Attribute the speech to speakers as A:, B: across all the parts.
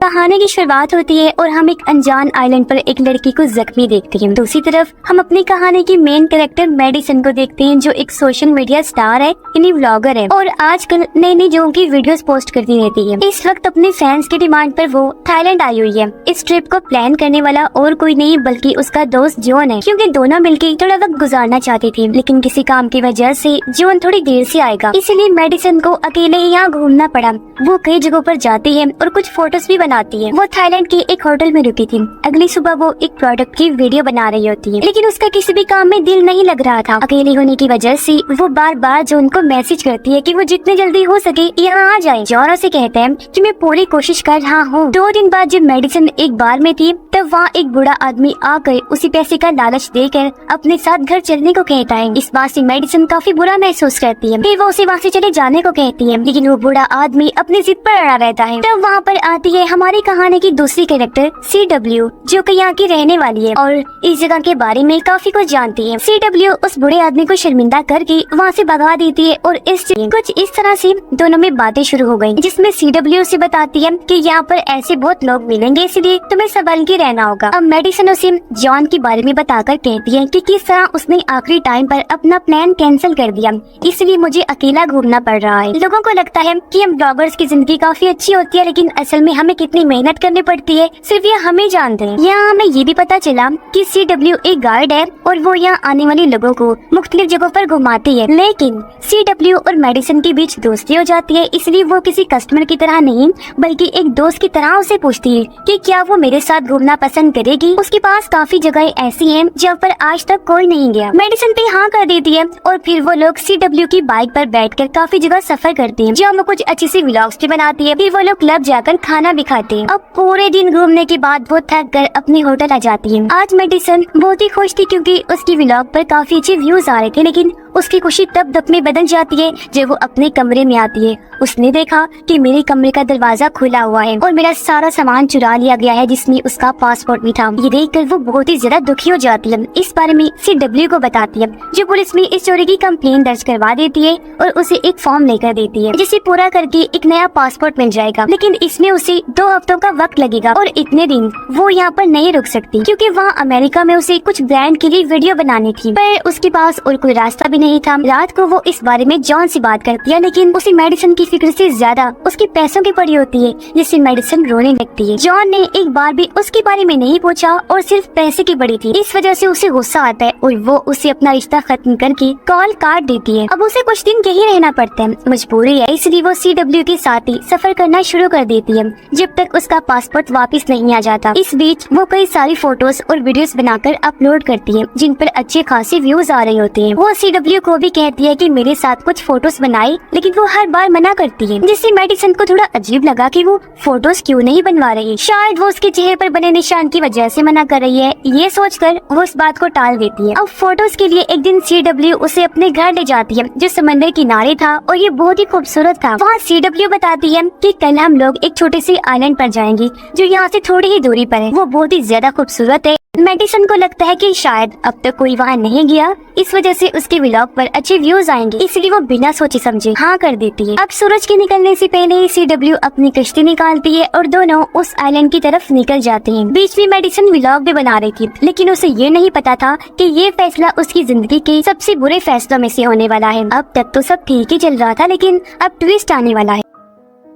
A: कहानी की शुरुआत होती है और हम एक अनजान आइलैंड पर एक लड़की को जख्मी देखते हैं। दूसरी तरफ हम अपनी कहानी की मेन कैरेक्टर मेडिसन को देखते हैं, जो एक सोशल मीडिया स्टार है, यानी व्लॉगर है और आजकल नई नई जगहों की वीडियोस पोस्ट करती रहती है। इस वक्त अपने फैंस की डिमांड पर वो थाईलैंड आई हुई है। इस ट्रिप को प्लान करने वाला और कोई नहीं बल्कि उसका दोस्त जॉन है, क्योंकि दोनों मिलकर थोड़ा वक्त गुजारना चाहती थी, लेकिन किसी काम की वजह से जॉन थोड़ी देर से आएगा, इसलिए मेडिसन को अकेले ही यहाँ घूमना पड़ा। वो कई जगहों पर जाती है और कुछ फोटोज भी बनाती है। वो थाईलैंड के एक होटल में रुकी थी। अगली सुबह वो एक प्रोडक्ट की वीडियो बना रही होती है, लेकिन उसका किसी भी काम में दिल नहीं लग रहा था। अकेले होने की वजह से वो बार बार जॉन को मैसेज करती है कि वो जितने जल्दी हो सके यहाँ आ जाए। जॉन उसे कहता है कि मैं पूरी कोशिश कर रहा हूँ। 2 दिन बाद जब मेडिसन एक बार में थी तब वहाँ एक बूढ़ा आदमी आकर उसी पैसे का लालच देकर अपने साथ घर चलने को कहता है। इस बात से मेडिसन काफी बुरा महसूस करती है। फिर वो उसे वहाँ से चले जाने को कहती है, लेकिन वो बूढ़ा आदमी अपनी जिद पर अड़ा रहता है। तब वहाँ पर आती है हमारी कहानी की दूसरी कैरेक्टर CW, जो कि यहाँ की रहने वाली है और इस जगह के बारे में काफी कुछ जानती है। CW उस बूढ़े आदमी को शर्मिंदा करके वहाँ से भगा देती है और कुछ इस तरह से दोनों में बातें शुरू हो गयी, जिसमें CW उसे बताती है कि यहाँ पर ऐसे बहुत लोग मिलेंगे, इसलिए तुम्हें संभल के रहना होगा। अब मेडिसन उसे जॉन के बारे में बताकर कहती है कि किस तरह उसने आखिरी टाइम पर अपना प्लान कैंसिल कर दिया, इसलिए मुझे अकेला घूमना पड़ रहा है। लोगों को लगता है कि हम ब्लॉगर्स की जिंदगी काफी अच्छी होती है, लेकिन असल में हमें कितनी मेहनत करनी पड़ती है सिर्फ ये हमें जानते हैं। यहाँ हमें ये भी पता चला कि CW एक गाइड है और वो यहाँ आने वाले लोगों को मुख्तलिफ जगहों पर घुमाती है, लेकिन CW और मेडिसन के बीच दोस्ती हो जाती है, इसलिए वो किसी कस्टमर की तरह नहीं बल्कि एक दोस्त की तरह उसे पूछती है कि क्या वो मेरे साथ घूमना पसंद करेगी। उसके पास काफी जगह ऐसी हैं जहाँ पर आज तक कोई नहीं गया। मेडिसन पे हाँ कर देती है और फिर वो लोग CW की बाइक पर बैठकर काफी जगह सफर करते हैं, जहाँ वो कुछ अच्छी सी व्लॉग्स भी बनाती है। फिर वो लोग क्लब जाकर खाना भी खाते हैं। अब पूरे दिन घूमने के बाद वो थक कर अपने होटल आ जाती है। आज मेडिसन बहुत ही खुश थी क्योंकि उसकी व्लॉग पर काफी अच्छे व्यूज आ रहे थे, लेकिन उसकी खुशी तब दुख में बदल जाती है जब वो अपने कमरे में आती है। उसने देखा कि मेरे कमरे का दरवाजा खुला हुआ है और मेरा सारा सामान चुरा लिया गया है, जिसमें उसका पासपोर्ट भी था। ये देखकर वो बहुत ही ज्यादा दुखी हो जाती है। इस बारे में CW को बताती है, जो पुलिस में इस चोरी की कंप्लेन दर्ज करवा देती है और उसे एक फॉर्म लेकर देती है, जिसे पूरा करके एक नया पासपोर्ट मिल जाएगा, लेकिन इसमें उसे 2 हफ्तों का वक्त लगेगा और इतने दिन वो यहाँ पर नहीं रुक सकती, क्योंकि वहाँ अमेरिका में उसे कुछ ब्रांड के लिए वीडियो बनानी थी, पर उसके पास और कोई रास्ता भी नहीं था। रात को वो इस बारे में जॉन से बात करती है, लेकिन उसे मेडिसन की फिक्र से ज्यादा उसके पैसों की पड़ी होती है, जिससे मेडिसन रोने लगती है। जॉन ने एक बार भी उसके बारे में नहीं पूछा और सिर्फ पैसे की पड़ी थी। इस वजह से उसे गुस्सा आता है और वो उसे अपना रिश्ता खत्म करके कॉल काट देती है। अब उसे कुछ दिन यहीं रहना पड़ता है, मजबूरी है, इसलिए वो CW के साथ ही सफर करना शुरू कर देती है जब तक उसका पासपोर्ट वापस नहीं आ जाता। इस बीच वो कई सारी फोटोज और वीडियोस बनाकर अपलोड करती है, जिन पर अच्छे खासे व्यूज आ रहे होते हैं। वो CW को भी कहती है कि मेरे साथ कुछ फोटोज बनाए, लेकिन वो हर बार मना करती है, जिससे मेडिसन को थोड़ा अजीब लगा कि वो फोटोज क्यों नहीं बनवा रही। शायद वो उसके चेहरे पर बने निशान की वजह से मना कर रही है। ये सोचकर वो इस बात को टाल देती है। अब फोटोज के लिए एक दिन CW उसे अपने घर ले जाती है, जो समंदर किनारे था और ये बहुत ही खूबसूरत था। वहाँ CW बताती है कि कल हम लोग एक छोटे से आइलैंड पर जाएंगे, जो यहाँ से थोड़ी ही दूरी पर है। वो बहुत ही ज्यादा खूबसूरत है। मेडिसन को लगता है कि शायद अब तक कोई वहाँ नहीं गया, इस वजह से उसके व्लॉग पर अच्छे व्यूज आएंगे, इसलिए वो बिना सोचे समझे हाँ कर देती है। अब सूरज के निकलने से पहले ही CW अपनी कश्ती निकालती है और दोनों उस आइलैंड की तरफ निकल जाते हैं। बीच में मेडिसन व्लॉग भी बना रही थी, लेकिन उसे ये नहीं पता था कि ये फैसला उसकी जिंदगी के सबसे बुरे फैसलों में से होने वाला है। अब तक तो सब ठीक ही चल रहा था, लेकिन अब ट्विस्ट आने वाला है।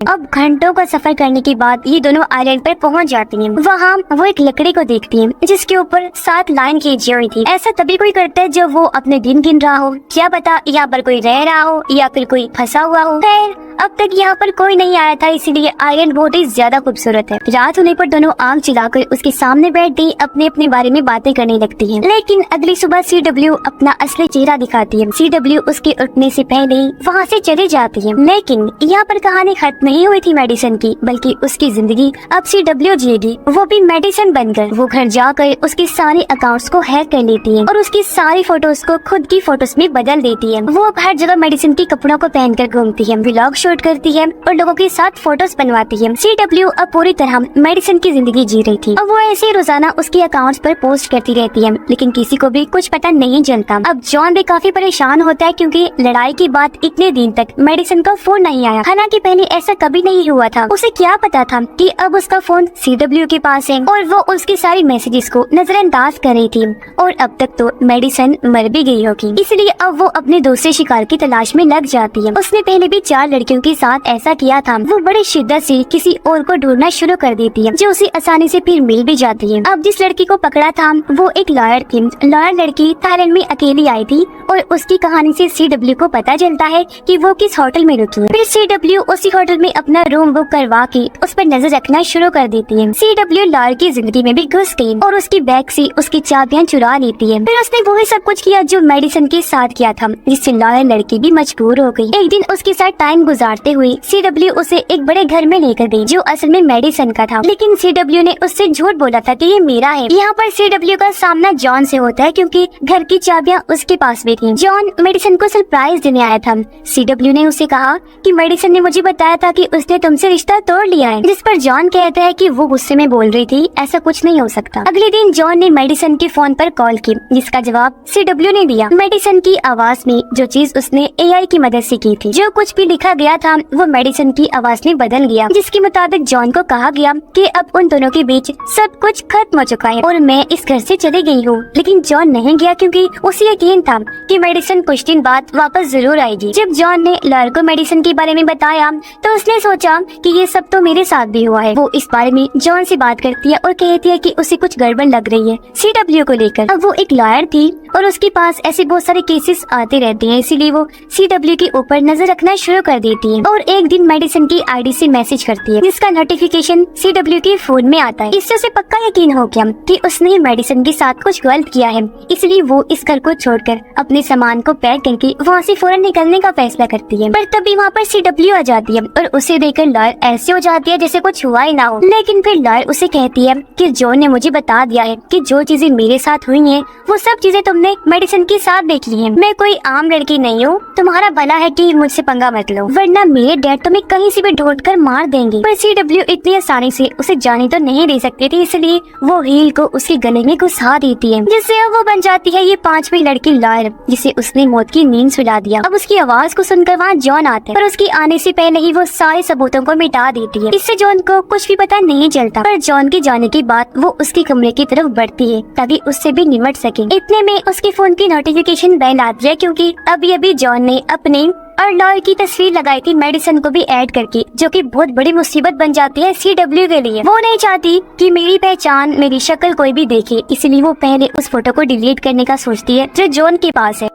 A: अब घंटों का सफर करने के बाद ये दोनों आइलैंड पर पहुंच जाती हैं। वहाँ वो एक लकड़ी को देखती हैं, जिसके ऊपर 7 लाइन खींची हुई थी। ऐसा तभी कोई करता है जब वो अपने दिन गिन रहा हो, क्या पता यहाँ पर कोई रह रहा हो या फिर कोई फंसा हुआ हो। खैर अब तक यहाँ पर कोई नहीं आया था, इसीलिए आइलैंड बहुत ही ज्यादा खूबसूरत है। रात होने पर दोनों आग जलाकर उसके सामने बैठ गई अपने अपने बारे में बातें करने लगती हैं। लेकिन अगली सुबह CW अपना असली चेहरा दिखाती है। CW उसके उठने से पहले ही वहाँ से चली जाती है। लेकिन यहाँ पर कहानी खत्म नहीं हुई थी मेडिसन की, बल्कि उसकी जिंदगी अब CW जिएगी, वो भी मेडिसन बनकर। वो घर जाकर उसके सारे अकाउंट्स को हैक कर लेती है और उसकी सारी फोटोज को खुद की फोटोज में बदल देती है। वो अब हर जगह मेडिसन के कपड़ों को पहनकर घूमती है, व्लॉग शूट करती है और लोगों के साथ फोटोज बनवाती है। CW अब पूरी तरह मेडिसन की जिंदगी जी रही थी। अब वो ऐसे रोजाना उसके अकाउंट्स पर पोस्ट करती रहती है, लेकिन किसी को भी कुछ पता नहीं चलता। अब जॉन भी काफी परेशान होता है, क्योंकि लड़ाई के बाद इतने दिन तक मेडिसन का फोन नहीं आया। हालांकि पहले ऐसा कभी नहीं हुआ था। उसे क्या पता था कि अब उसका फोन CW के पास है और वो उसकी सारी मैसेजेस को नजरअंदाज कर रही थी और अब तक तो मेडिसन मर भी गई होगी, इसलिए अब वो अपने दूसरे शिकार की तलाश में लग जाती है। उसने पहले भी 4 लड़कियों के साथ ऐसा किया था। वो बड़ी शिद्दत से किसी और को ढूंढना शुरू कर देती है जो उसे आसानी से फिर मिल भी जाती है। अब जिस लड़की को पकड़ा था वो एक लॉयर थी। लॉयर लड़की थाईलैंड में अकेली आई थी और उसकी कहानी से CW को पता चलता है कि वो किस होटल में रुकी है। फिर CW उसी होटल में अपना रूम बुक करवा के उस पर नजर रखना शुरू कर देती है। CW लॉयर की जिंदगी में भी घुस गई और उसकी बैग से उसकी चाबियां चुरा लेती है। फिर उसने वही सब कुछ किया जो मेडिसन के साथ किया था, जिससे लॉयर लड़की भी मजबूर हो गई। एक दिन उसके साथ टाइम गुजारते हुए CW उसे एक बड़े घर में लेकर गई जो असल में मेडिसन का था, लेकिन CW ने उससे झूठ बोला था कि ये मेरा है। यहाँ पर CW का सामना जॉन से होता है क्योंकि घर की चाबियां उसके पास भी थी। जॉन मेडिसन को सरप्राइज देने आया था। CW ने उसे कहा कि मेडिसन ने मुझे बताया था कि उसने तुमसे रिश्ता तोड़ लिया है, जिस पर जॉन कहता है कि वो गुस्से में बोल रही थी, ऐसा कुछ नहीं हो सकता। अगले दिन जॉन ने मेडिसन के फोन पर कॉल की, जिसका जवाब CW ने दिया। मेडिसन की आवाज में जो चीज उसने AI की मदद से की थी, जो कुछ भी लिखा गया था वो मेडिसन की आवाज में बदल गया, जिसके मुताबिक जॉन को कहा गया कि अब उन दोनों के बीच सब कुछ खत्म हो चुका है और मैं इस घर से चली गई हूँ। लेकिन जॉन नहीं गया क्योंकि उसे यकीन था कि मेडिसन कुछ दिन बाद वापस जरूर आएगी। जब जॉन ने लॉयर को मेडिसन के बारे में बताया तो उसने सोचा कि ये सब तो मेरे साथ भी हुआ है। वो इस बारे में जॉन से बात करती है और कहती है कि उसे कुछ गड़बड़ लग रही है CW को लेकर। अब वो एक लॉयर थी और उसके पास ऐसे बहुत सारे केसेस आते रहते हैं, इसीलिए वो CW के ऊपर नजर रखना शुरू कर देती है और एक दिन मेडिसन की ID से मैसेज करती है, जिसका नोटिफिकेशन CW के फोन में आता है। इससे उसे पक्का यकीन हो गया कि उसने मेडिसन के साथ कुछ गलत किया है, इसलिए वो इस घर को छोड़कर अपने सामान को पैक करके वहाँ से फौरन निकलने का फैसला करती है। पर तभी वहाँ पर CW आ जाती है और उसे देखकर लॉयर ऐसे हो जाती है जैसे कुछ हुआ ही ना हो। लेकिन फिर लॉयर उसे कहती है कि जॉन ने मुझे बता दिया है कि जो चीजें मेरे साथ हुई हैं वो सब चीजें तुमने मेडिसन के साथ देख ली हैं। मैं कोई आम लड़की नहीं हूँ, तुम्हारा भला है कि मुझसे पंगा मत लो, वरना मेरे डैड तुम्हें कहीं से भी ढूंढ कर मार देंगे। पर CW इतनी आसानी से उसे जाने तो नहीं दे सकती थी, इसलिए वो हील को उसके गले में घुसा देती है, जिससे अब वो बन जाती है ये 5वीं लड़की लॉयर, जिसे उसने मौत की नींद सुला दिया। अब उसकी आवाज को सुनकर वहाँ जॉन आता है, पर उसके आने से पहले ही वो सारे सबूतों को मिटा देती है। इससे जॉन को कुछ भी पता नहीं चलता, पर जॉन के जाने के बाद वो उसके कमरे की तरफ बढ़ती है ताकि उससे भी निमट सके। इतने में उसके फोन की नोटिफिकेशन बेल आती है क्योंकि अभी जॉन ने अपने और लॉयर की तस्वीर लगाई थी मेडिसन को भी ऐड करके, जो कि बहुत बड़ी मुसीबत बन जाती है CW के लिए। वो नहीं चाहती कि मेरी पहचान, मेरी शक्ल कोई भी देखे, इसलिए वो पहले उस फोटो को डिलीट करने का सोचती है जो जॉन के पास है।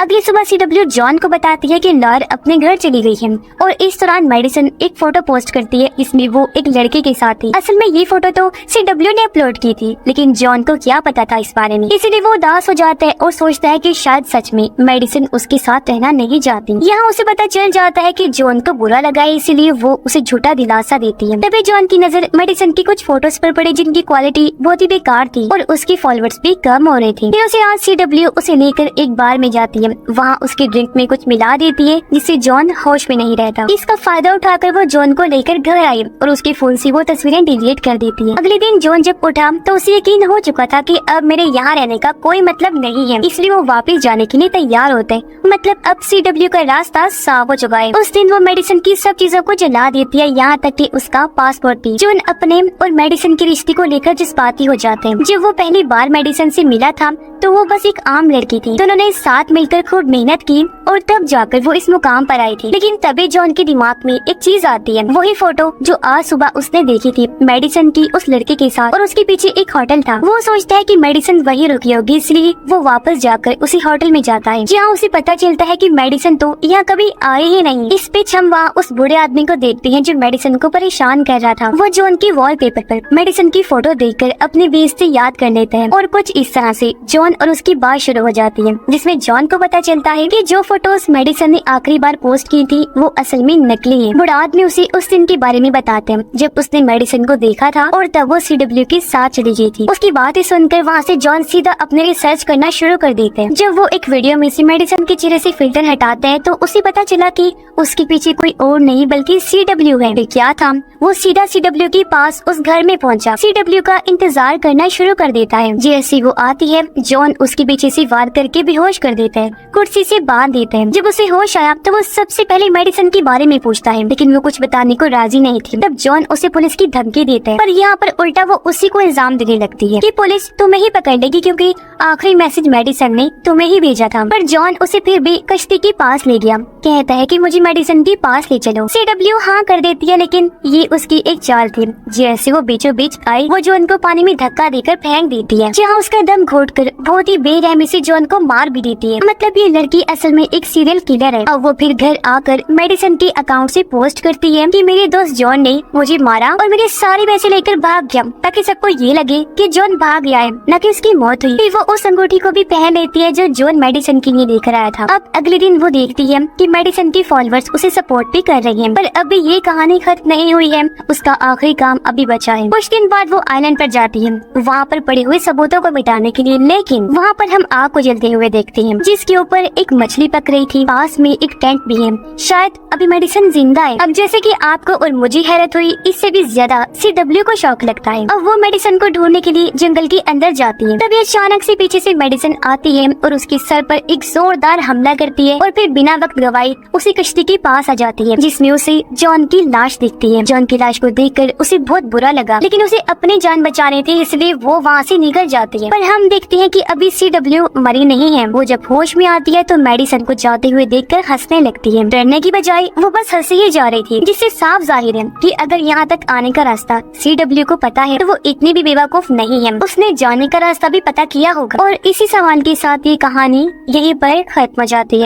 A: अगली सुबह CW जॉन को बताती है कि लॉयर अपने घर चली गई है और इस दौरान मेडिसन एक फोटो पोस्ट करती है जिसमें वो एक लड़के के साथ थी। असल में ये फोटो तो CW ने अपलोड की थी, लेकिन जॉन को क्या पता था इस बारे में, इसीलिए वो उदास हो जाता है और सोचता है कि शायद सच में मेडिसन उसके साथ रहना नहीं चाहती। यहाँ उसे पता चल जाता है कि जॉन को बुरा लगा है, इसीलिए वो उसे झूठा दिलासा देती है। तभी जॉन की नजर मेडिसन की कुछ फोटोज पर पड़ी जिनकी क्वालिटी बहुत ही बेकार थी और उसकी फॉलोअर्स भी कम हो रहे थे। फिर उसे आज CW उसे लेकर एक बार में जाती है, वहाँ उसके ड्रिंक में कुछ मिला देती है जिससे जॉन होश में नहीं रहता। इसका फायदा उठाकर वो जॉन को लेकर घर आई और उसके फोन से वो तस्वीरें डिलीट कर देती है। अगले दिन जॉन जब उठा तो उसे यकीन हो चुका था कि अब मेरे यहाँ रहने का कोई मतलब नहीं है, इसलिए वो वापस जाने के लिए तैयार होते हैं। मतलब अब CW का रास्ता साफ हो चुका है। उस दिन वो मेडिसन की सब चीजों को जला देती है, यहाँ तक कि उसका पासपोर्ट भी। जॉन अपने और मेडिसन के रिश्ते को लेकर जज्बाती हो जाते हैं। जब वो पहली बार मेडिसन से मिला था तो वो बस एक आम लड़की थी। दोनों ने साथ मिलकर खूब मेहनत की और तब जाकर वो इस मुकाम पर आई थी। लेकिन तभी जॉन के दिमाग में एक चीज आती है, वही फोटो जो आज सुबह उसने देखी थी मेडिसन की उस लड़के के साथ, और उसके पीछे एक होटल था। वो सोचता है कि मेडिसन वही रुकी होगी, इसलिए वो वापस जाकर उसी होटल में जाता है, जहाँ उसे पता चलता है कि मेडिसन तो यहाँ कभी आए ही नहीं। इस बीच हम वहाँ उस बूढ़े आदमी को देखते हैं जो मेडिसन को परेशान कर रहा था। वो जॉन के वॉलपेपर पर मेडिसन की फोटो देखकर अपनी बेइज्जती याद कर लेता है और कुछ इस तरह से जॉन और उसकी बात शुरू हो जाती है, जिसमें जॉन को पता चलता है कि जो फोटोज मेडिसन ने आखिरी बार पोस्ट की थी वो असल में नकली है। बूढ़ा आदमी उसे उस दिन के बारे में बताते हैं जब उसने मेडिसन को देखा था और तब वो CW के साथ चली गई थी। उसकी बातें सुनकर वहाँ से जॉन सीधा अपने लिए सर्च करना शुरू कर देते हैं। जब वो एक वीडियो में से मेडिसन के चेहरे से फिल्टर हटाते हैं तो उसे पता चला कि उसके पीछे कोई और नहीं बल्कि CW है। क्या था, वो सीधा CW के पास उस घर में पहुंचा। CW का इंतजार करना शुरू कर देता है। जैसे वो आती है जॉन जॉन उसके पीछे से वार करके बेहोश कर देता है, कुर्सी से बांध देता है। जब उसे होश आया तो वो सबसे पहले मेडिसन के बारे में पूछता है, लेकिन वो कुछ बताने को राजी नहीं थी। तब जॉन उसे पुलिस की धमकी देता है, पर यहाँ पर उल्टा वो उसी को इल्जाम देने लगती है कि पुलिस तुम्हें ही पकड़ लेगी क्योंकि आखिरी मैसेज मेडिसन ने तुम्हें ही भेजा था। पर जॉन उसे फिर भी कश्ती के पास ले गया, कहता है कि मुझे मेडिसन के पास ले चलो। CW हाँ कर देती है, लेकिन ये उसकी एक चाल थी। जैसे वो बीचों बीच आई, वो जॉन को पानी में धक्का देकर फेंक देती है, जहाँ उसका दम घोटकर बहुत ही बेरहमी से जॉन को मार भी देती है। मतलब ये लड़की असल में एक सीरियल किलर है। और वो फिर घर आकर मेडिसन के अकाउंट से पोस्ट करती है कि मेरे दोस्त जॉन ने मुझे मारा और मेरे सारे पैसे लेकर भाग गया, ताकि सबको ये लगे कि जॉन भाग गया है, न कि उसकी मौत हुई। फिर वो उस अंगूठी को भी पहन लेती है जो जॉन मेडिसन के लिए लेकर आया था। अब अगले दिन वो देखती है कि मेडिसन के फॉलोअर्स उसे सपोर्ट भी कर रही हैं, पर अभी ये कहानी खत्म नहीं हुई है, उसका आखिरी काम अभी बचा है। कुछ दिन बाद वो आइलैंड पर जाती है, वहाँ पर पड़े हुए सबूतों को मिटाने के लिए, लेकिन वहाँ पर हम आग को जलते हुए देखते हैं, जिसके ऊपर एक मछली पक रही थी। पास में एक टेंट भी है, शायद अभी मेडिसन जिंदा है। अब जैसे कि आपको और मुझे हैरत हुई, इससे भी ज्यादा CW को शौक लगता है। अब वो मेडिसन को ढूंढने के लिए जंगल के अंदर जाती है। तभी अचानक से पीछे से मेडिसन आती है और उसके सर पर एक जोरदार हमला करती है और फिर बिना वक्त गवाए उसी कश्ती के पास आ जाती है, जिसमें उसे जॉन की लाश दिखती है। जॉन की लाश को देखकर उसे बहुत बुरा लगा, लेकिन उसे अपनी जान बचानी थी, इसलिए वो वहाँ से निकल जाती है। पर हम देखते हैं कि अभी CW मरी नहीं है। वो जब होश में आती है तो मेडिसन को जाते हुए देखकर हंसने लगती है। डरने की बजाय वो बस हंसी ही जा रही थी, जिससे साफ जाहिर है कि अगर यहाँ तक आने का रास्ता CW को पता है तो वो इतनी भी बेवकूफ नहीं है, उसने जाने का रास्ता भी पता किया होगा। और इसी सवाल के साथ ये कहानी यहीं पर खत्म हो जाती है।